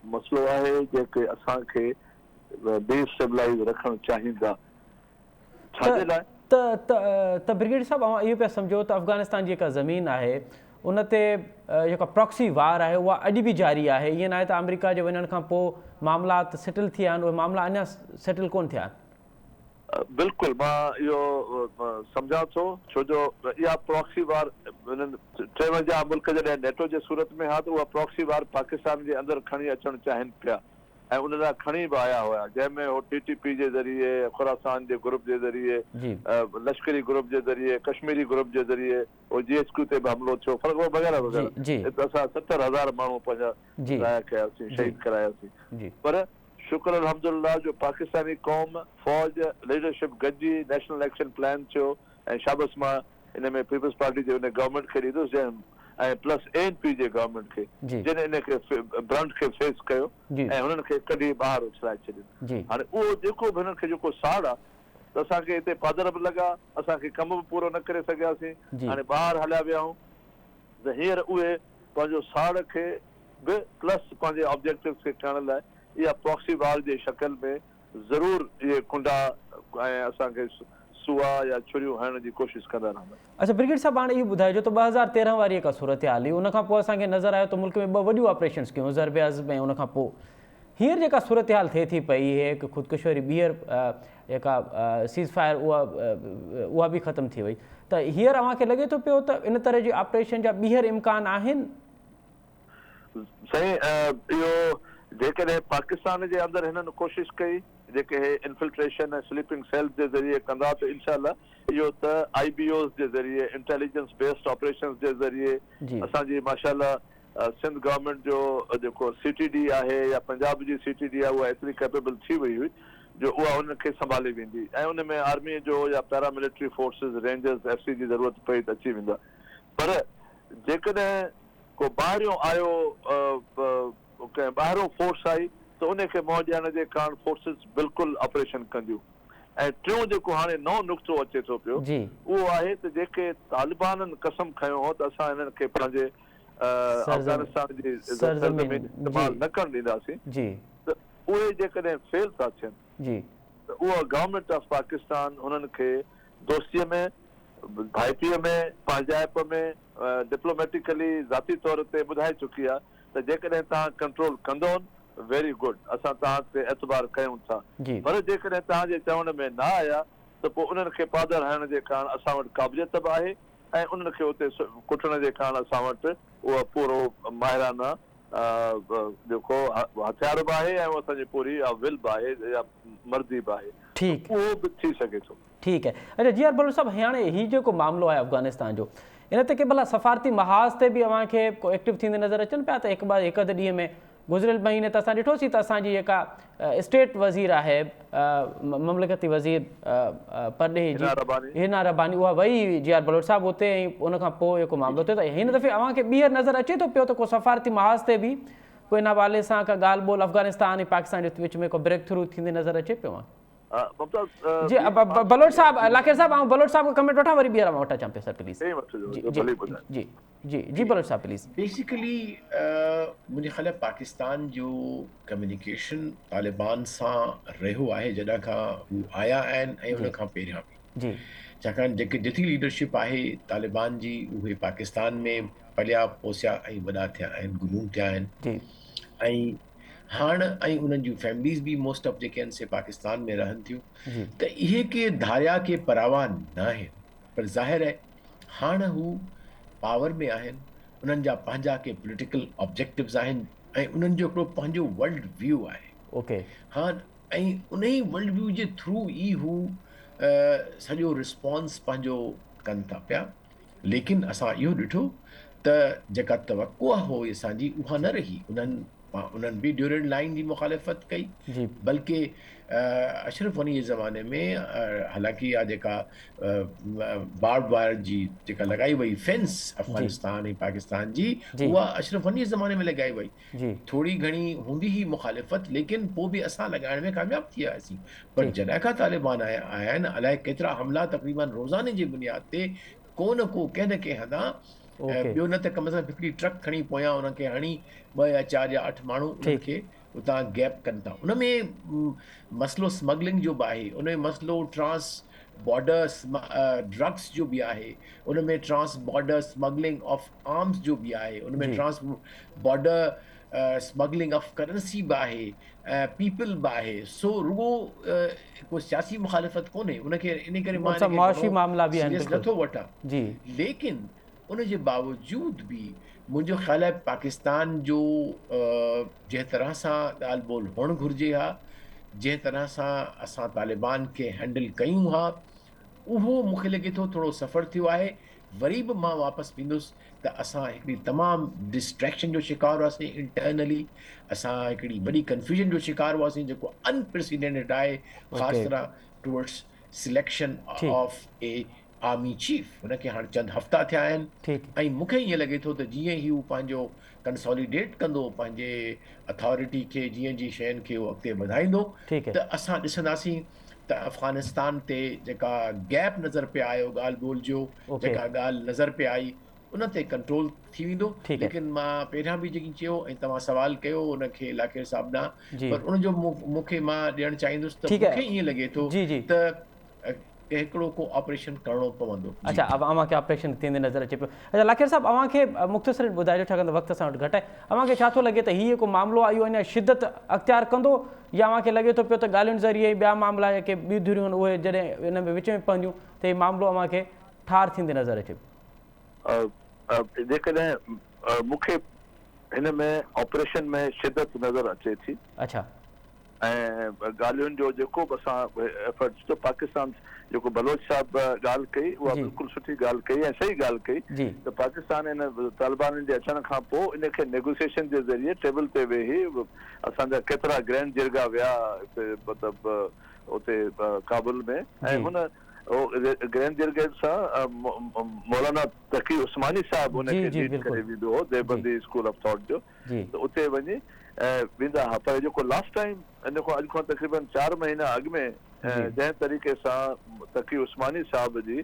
मसइलो आहे जेके असांखे डिस्टेबलाइज़ रखणु चाहींदा। छाजे लाइ त ब्रिगेडियर साहब अवां इहो पिया सम्झो त अफ़गानिस्तान जी जेका ज़मीन आहे उन ते जेका प्रॉक्सी वार आहे उहा अॼु बि जारी आहे। ईअं न आहे त अमेरिका जे वञण खां पोइ मामलात सेटल थिया आहिनि, उहे मामला अञा सेटल कोन थिया आहिनि। बिल्कुलु मां इहो सम्झां थो, छो जो इहा प्रॉक्सी वार 53 मुल्क जॾहिं नेटो जे सूरत में हा त उहा प्रॉक्सी वार पाकिस्तान जे अंदरि खणी अचणु चाहिनि पिया ऐं उन लाइ खणी बि आया हुया, जंहिंमें हो TTP जे ज़रिए, खुरासान जे ग्रुप जे ज़रिए, लश्करी ग्रुप जे ज़रिए, कश्मीरी ग्रुप जे ज़रिए GHQ ते बि हमलो थियो वग़ैरह वग़ैरह। असां 70,000 माण्हू पंहिंजा ज़ाया कयासीं, शहीद करायासीं। पर शुक्र अल्हम्दुलिल्लाह जो पाकिस्तानी कौम, फौज, लीडरशिप गॾिजी नेशनल एक्शन प्लान थियो ऐं शाबस मां इन में पीपल्स पार्टी जे उन गवर्नमेंट खे ॾींदुसि ऐं प्लस ANP जे गवर्नमेंट खे जिन इन खे ब्रंट खे फेस कयो ऐं हुननि खे कढी ॿाहिरि उछलाए छॾियो। हाणे उहो जेको बि हिननि खे जेको साड़ आहे त असांखे हिते पादर बि लॻा, असांखे कम बि पूरो न करे सघियासीं, हाणे ॿाहिरि हलिया विया आहियूं त हींअर उहे पंहिंजो साड़ खे बि प्लस पंहिंजे ऑब्जेक्टिव्स खे खणण लाइ इहा प्रॉक्सी वार जे शक्ल में ज़रूरु इहे कुंडा ऐं असांखे हुआ या छुरियूं हणण जी कोशिश कंदा रहंदा। अच्छा ब्रिगेड साहब, हाणे इहो ॿुधाइजो त 2013 वारी जेका सूरत हाल हुई, उन खां पोइ असांखे नज़र आयो त मुल्क में 2 वॾियूं ऑपरेशन्स कयूं, ज़रबियाज़ में, उन खां पोइ हींअर जेका सूरत हाल थिए थी पई, हिकु ख़ुदकुशरी ॿीहर जेका सीज़ फायर उहा बि ख़तमु थी वई, त हींअर अव्हांखे लॻे थो पियो त इन तरह जी ऑपरेशन जा ॿीहर इम्कान आहिनि? साईं, इहो जेकॾहिं पाकिस्तान जे अंदरि हिननि कोशिशि कई जेके इन्फिल्ट्रेशन ऐं स्लीपिंग सेल्स जे ज़रिए कंदा, त इंशाअल्लाह इहो त IBOs जे ज़रिए, इंटेलिजेंस बेस्ड ऑपरेशंस जे ज़रिए असांजी माशाअल्लाह सिंध गवर्नमेंट जो जेको CTD आहे या पंजाब जी CTD आहे, उहा एतिरी कैपेबल थी वई हुई जो उहा उनखे संभाले वेंदी, ऐं उन में आर्मी जो या पैरामिलिट्री फोर्सिस, रेंजर्स, FC जी ज़रूरत पई त अची वेंदा। पर जेकॾहिं को ॿाहिरियों आयो, कंहिं ॿाहिरों फोर्स आई, त उनखे मोह ॾियण जे कारण फोर्सिस बिल्कुलु ऑपरेशन कंदियूं। ऐं टियों जेको हाणे नओं नुक़्तो अचे थो पियो, उहो आहे त जेके तालिबाननि कसम खयो हो त असां हिननि खे पंहिंजे अफगानिस्तान जी सरज़मीन इस्तेमालु न करणु ॾींदासीं, त उहे जेकॾहिं फेल था थियनि, त उहा गवर्नमेंट ऑफ पाकिस्तान हुननि खे दोस्तीअ में, भाइपीअ में, पंहिंजाइप में, डिप्लोमेटिकली ज़ाती तौर ते ॿुधाए चुकी आहे त जेकॾहिं तव्हां कंट्रोल कंदो वेरी गुड, असां तव्हां ते एतबार कयूं था, पर जेकॾहिं तव्हांजे चवण में न आया त पोइ उन्हनि खे पादर हणण जे कारण असां वटि क़ाबिलियत बि आहे, ऐं उन्हनि खे उते कुटण जे कारण असां वटि उहा पूरो माहिराना जेको हथियार बि आहे, ऐं असांजी पूरी विल बि आहे या मर्ज़ी बि आहे, उहो बि थी सघे थो। ठीकु आहे। अच्छा जी आर बलोच साहब, हाणे हीउ जेको मामिलो आहे अफ़गानिस्तान जो, इन ते के भला सफ़ारती महाज़ ते बि अव्हांखे को एक्टिव थींदे नज़र अचनि पिया? त हिकु अधु ॾींहं में गुज़िरियल महीने त असां ॾिठोसीं त असांजी जेका स्टेट वज़ीर आहे, ममलिकती वज़ीर परॾेही जी हिना रबानी, उहा वई जी आर बलोच साहब उते, ऐं उन खां पोइ जेको मामिलो थियो, त हिन दफ़े अव्हांखे ॿीहर नज़र अचे थो पियो त को सफ़ारती महाज़ ते बि कोई इन हवाले सां का ॻाल्हि ॿोल अफ़गानिस्तान ऐं पाकिस्तान जे विच में को ब्रेक थ्रू थींदे नज़र अचे पियो? जी बलोच साहब, लाखेर साहब, ऐं बलोच साहब का कमेंट वठां, वरी ॿीहर मां वठां चां पियो सर प्लीज़। जी बलोच साहब प्लीज़। बेसिकली मुंहिंजे ख़्याल पाकिस्तान जो कम्युनिकेशन तालिबान सां रहियो आहे जॾहिं खां हू आया आहिनि, ऐं उन खां पहिरियां बि, छाकाणि जेके जिथी लीडरशिप आहे तालिबान जी, उहे पाकिस्तान में पलिया पोसिया ऐं वॾा थिया आहिनि, गुरूम थिया आहिनि, ऐं हाणे ऐं उन्हनि जूं फैमिलीज़ बि मोस्ट ऑफ जेके आहिनि से पाकिस्तान में रहनि थियूं, त इहे के धारिया के परावान न आहिनि, पर ज़ाहिर आहे हाणे हू पावर में आहिनि, उन्हनि जा पंहिंजा के पॉलिटिकल ऑब्जेक्टिव्स आहिनि, ऐं उन्हनि जो हिकिड़ो पंहिंजो वर्ल्ड व्यू आहे। हाणे ऐं उन ई वर्ल्ड व्यू जे थ्रू ई हू सॼो रिस्पॉन्स पंहिंजो कनि था पिया, लेकिन असां इहो ॾिठो त जेका तवक़ो हो असांजी उहा न रही। उन्हनि बि ड्यूरेंट लाइन जी मुखालिफ़त कई, बल्कि अशरफ गनी जे ज़माने में हालांकि इहा जेका बार्ब वायर जी जेका लॻाई वई फेंस अफ़गानिस्तान ऐं पाकिस्तान जी, उहा अशरफ गनी जे ज़माने में लॻाई वई, थोरी घणी हूंदी ही मुखालिफ़त, लेकिन पोइ बि असां लॻाइण में कामयाबु थी वियासीं। पर जॾहिं खां तालिबान आया आहिनि, अलाए केतिरा हमला तक़रीबन रोज़ाने जी बुनियाद ते को न को कंहिं न कंहिं हंधा, ॿियो न त कम से कम हिकिड़ी ट्रक खणी पोयां उनखे हणी 2 या 4 या 8 माण्हू उनखे उतां गैप कनि था। उन में मसलो स्मगलिंग जो बि आहे, उन में मसलो ट्रांस बॉर्डर ड्रग्स जो बि आहे, उन में trans border smuggling of arms जो बि आहे, उन में trans border smuggling of currency बि आहे, पीपल बि आहे। सो रुगो को सियासी मुखालिफ़त कोन्हे, उनखे इन करे मां नथो वठां, लेकिन उन जे बावजूद बि मुंहिंजो ख़्याल आहे पाकिस्तान जो जंहिं तरह सां ॻाल्हि ॿोल हुअणु घुरिजे हा, जंहिं तरह सां असां तालिबान खे हैंडल कयूं हा, उहो मूंखे लॻे थो थोरो सफ़र थियो आहे। वरी बि मां वापसि वेंदुसि त असां हिकिड़ी तमामु डिस्ट्रैक्शन जो शिकार हुआसीं इंटरनली, असां हिकिड़ी वॾी कंफ्यूजन जो शिकार हुआसीं जेको अनप्रेसिडेंटेड आहे, ख़ासि तरह towards selection of A army chief. उनखे हाणे चंद हफ़्ता थिया आहिनि, ऐं मूंखे ईअं लॻे थो त जीअं ई हू पंहिंजो कंसोलिडेट कंदो पंहिंजे अथॉरिटी खे, जीअं जी शयुनि खे उहो अॻिते वधाईंदो, त असां ॾिसंदासीं त अफ़गानिस्तान ते जेका गैप नज़र पिया आयो ॻाल्हि ॿोल जो, जेका ॻाल्हि नज़र पिया आई, उन ते कंट्रोल थी वेंदो। लेकिन मां पहिरियां बि जेकी चयो ऐं तव्हां सवाल कयो उनखे लाखेर साहब ॾांहुं, पर उनजो मूंखे मां ॾियणु चाहींदुसि त मूंखे ईअं लॻे थो त के हिकिड़ो को ऑपरेशन करणो पवंदो। अच्छा, अब अवां खे ऑपरेशन थींदे नज़र अचे पियो। अच्छा लाखेर साहब, अवां खे मुख़्तसर ॿुधाइजो, छाकाणि त वक़्त सां वटि घटि आहे, अवां खे छा थो लॻे त हीउ जेको मामिलो आहे इहो अञा शिदत अख़्तियार कंदो, या अवां खे लॻे थो पियो त ॻाल्हियुनि ज़रिए ॿिया मामला जेके ॿियूं धुरियूं आहिनि उहे जॾहिं इन में विच में पवंदियूं त हीउ मामिलो अवां खे ठार थींदे नज़र अचे पियो? जेकॾहिं मूंखे हिन में ऑपरेशन में शिदत नज़र अचे थी। अच्छा, ऐं ॻाल्हियुनि जो जेको बि असां एफर्ट्स, तो पाकिस्तान जेको बलोच साहब ॻाल्हि कई उहा बिल्कुलु सुठी ॻाल्हि कई ऐं सही ॻाल्हि कई त पाकिस्तान इन तालिबाननि जे अचण खां पोइ इन खे नेगोशिएशन जे ज़रिए टेबल ते वेही असांजा केतिरा ग्रैंड जिरगा विया मतिलबु उते काबुल में, ऐं हुन ग्रैंड जिरगे सां मौलाना तकी उस्मानी साहब हुनखे लीड करे वेंदो हो, देवबंदी स्कूल ऑफ थॉट जो, त उते वञी वेंदा हुआ। पर जेको लास्ट टाइम इन खां अॼु खां तक़रीबन 4 महीना अॻु में जंहिं तरीक़े सां तकी उस्मानी साहब जी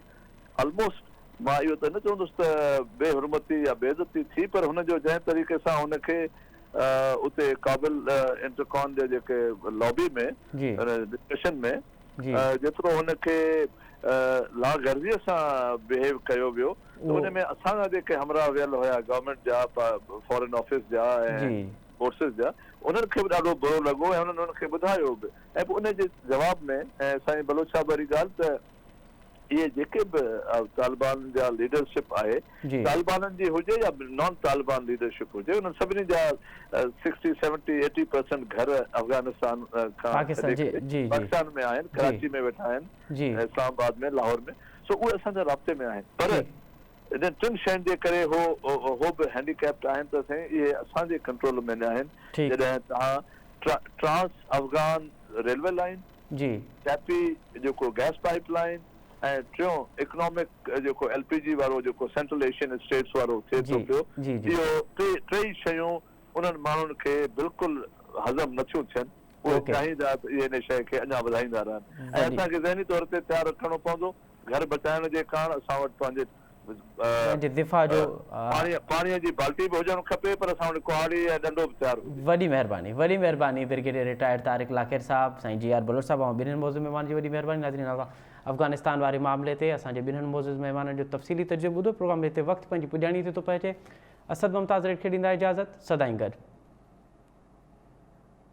ऑलमोस्ट, मां इहो त न चवंदुसि त बेहुरमती या बेइज़ती थी, पर हुनजो जंहिं तरीक़े सां हुनखे उते काबिल इंटरकॉन जे जेके लॉबी में डिस्कशन में जेतिरो हुनखे लागर्जीअ सां बिहेव कयो वियो, त हुन में असांजा जेके हमरा वियल हुया गवर्नमेंट जा, फॉरेन ऑफिस जा ऐं फोर्सिस जा, उन्हनि खे बि ॾाढो बुरो लॻो ऐं उन्हनि उनखे ॿुधायो बि। ऐं पोइ उनजे जवाब में ऐं साईं बलोच साहब वारी ॻाल्हि त इहे जेके बि तालिबान जा लीडरशिप आहे, तालिबाननि जी हुजे या नॉन तालिबान लीडरशिप हुजे, उन्हनि सभिनी जा 60-70-80% घर अफगानिस्तान खां पाकिस्तान में आहिनि, कराची में वेठा आहिनि, इस्लामाबाद में, लाहौर में, सो उहे असांजा राब्ते में आहिनि। पर इन 3 शयुनि जे करे हो बि हैंडीकैप्ड आहिनि त साईं इहे असांजे कंट्रोल में न आहिनि। जॾहिं तव्हां ट्रांस अफगान रेलवे लाइन, टैपी जेको गैस पाइप लाइन, ऐं टियों इकोनॉमिक जेको LPG वारो जेको सेंट्रल एशियन स्टेट्स वारो थिए थो पियो, इहो टेई शयूं उन्हनि माण्हुनि खे बिल्कुलु हज़म नथियूं थियनि। उहे चाहींदा त इहे इन शइ खे अञा वधाईंदा रहनि, ऐं असांखे ज़हनी तौर ते तयारु रखणो पवंदो। घर बचाइण जे कारण असां वटि पंहिंजे दिफ़ा जो पाणीअ जी बाल्टी बि हुजणु खपे, पर असां वटि कुहाड़ी ऐं डंडो बि तयारु हुजे। वॾी महिरबानी ब्रिगेडियर रिटायर्ड तारिक लाखेर साहब, साईं GR बलोच साहब, ऐं ॿिन्हिनि मौज़ूद महिमान जी वॾी महिरबानी। नाज़रीन, अफ़गानिस्तान वारे मामले ते असांजे ॿिन्हिनि मौज़ूद महिमाननि जो तफ़सीली तजुर्बो ॿुधो। प्रोग्राम हिते वक़्तु पंहिंजी पुॼाणी ते थो पहुचे। असद मुमताज़ रेड खे ॾींदा इजाज़त, सदाईं गॾु।